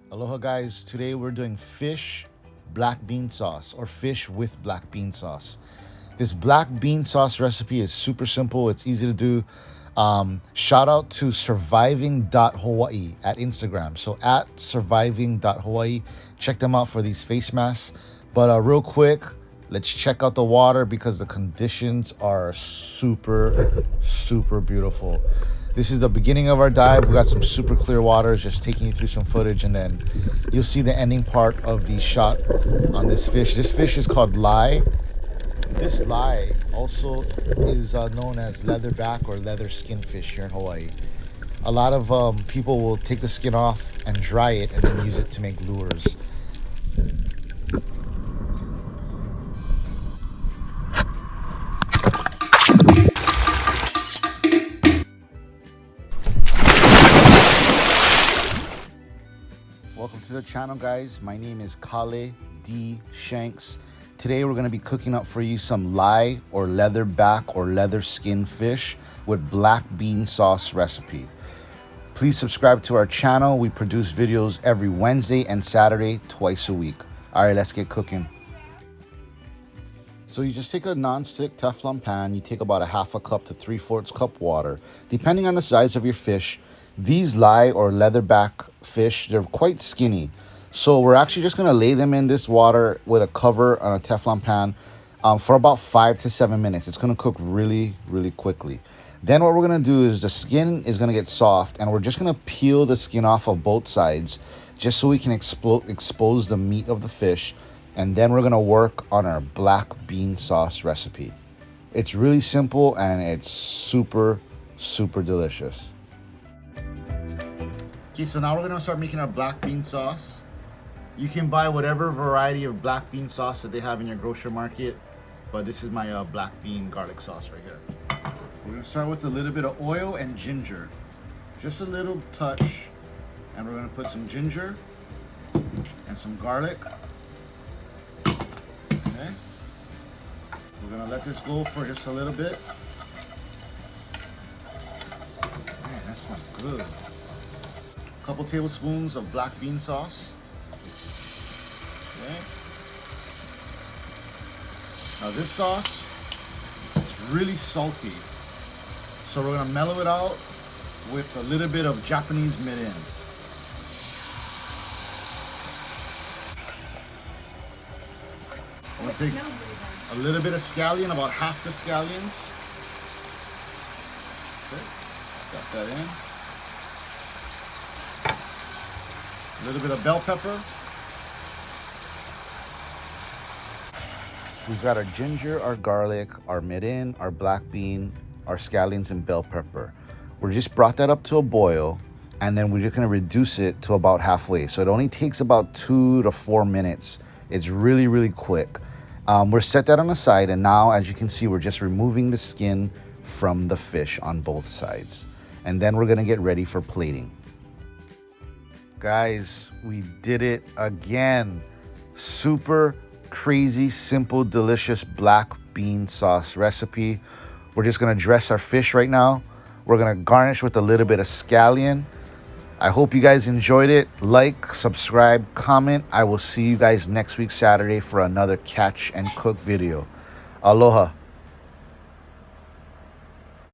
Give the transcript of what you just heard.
Aloha guys, today we're doing fish black bean sauce or fish with black bean sauce. This black bean sauce recipe is super simple, it's easy to do. Shout out to surviving.hawaii at Instagram. So at surviving.hawaii, check them out for these face masks. But real quick, let's check out the water because the conditions are super beautiful. This is the beginning of our dive. We got some super clear waters, just taking you through some footage, and then you'll see the ending part of the shot on this fish. This fish is called lai. This lai also is known as leatherback or leather skin fish here in Hawaii. A lot of people will take the skin off and dry it and then use it to make lures. Welcome to the channel, guys. My name is Kale D. Shanks. Today we're going to be cooking up for you some lai or leatherback or leather skin fish with black bean sauce recipe. Please subscribe to our channel. We produce videos every Wednesday and Saturday, twice a week. All right, let's get cooking. So you just take a non-stick Teflon pan. You take about a half a cup to 3/4 cup water, depending on the size of your fish. These lai or leatherback fish, they're quite skinny. So we're actually just gonna lay them in this water with a cover on a Teflon pan for about 5 to 7 minutes. It's gonna cook really quickly. Then what we're gonna do is the skin is gonna get soft and we're just gonna peel the skin off of both sides just so we can expose the meat of the fish. And then we're gonna work on our black bean sauce recipe. It's really simple and it's super delicious. Okay, so now we're gonna start making our black bean sauce. You can buy whatever variety of black bean sauce that they have in your grocery market, but this is my black bean garlic sauce right here. We're gonna start with a little bit of oil and ginger. Just a little touch. And we're gonna put some ginger and some garlic. Okay. We're gonna let this go for just a little bit. Man, that smells good. Couple tablespoons of black bean sauce. Okay. Now this sauce is really salty, so we're gonna mellow it out with a little bit of Japanese mirin. I'm gonna take a little bit of scallion, about half the scallions. Okay, got that in. A little bit of bell pepper. We've got our ginger, our garlic, our mirin, our black bean, our scallions, and bell pepper. We just brought that up to a boil, and then we're just gonna reduce it to about halfway. So it only takes about 2 to 4 minutes. It's really quick. We're set that on the side, and now, as you can see, we're just removing the skin from the fish on both sides. And then we're gonna get ready for plating. Guys, we did it again. Super crazy, simple, delicious black bean sauce recipe. We're just gonna dress our fish right now. We're gonna garnish with a little bit of scallion. I hope you guys enjoyed it. Like, subscribe, comment. I will see you guys next week, Saturday, for another catch and cook video. Aloha.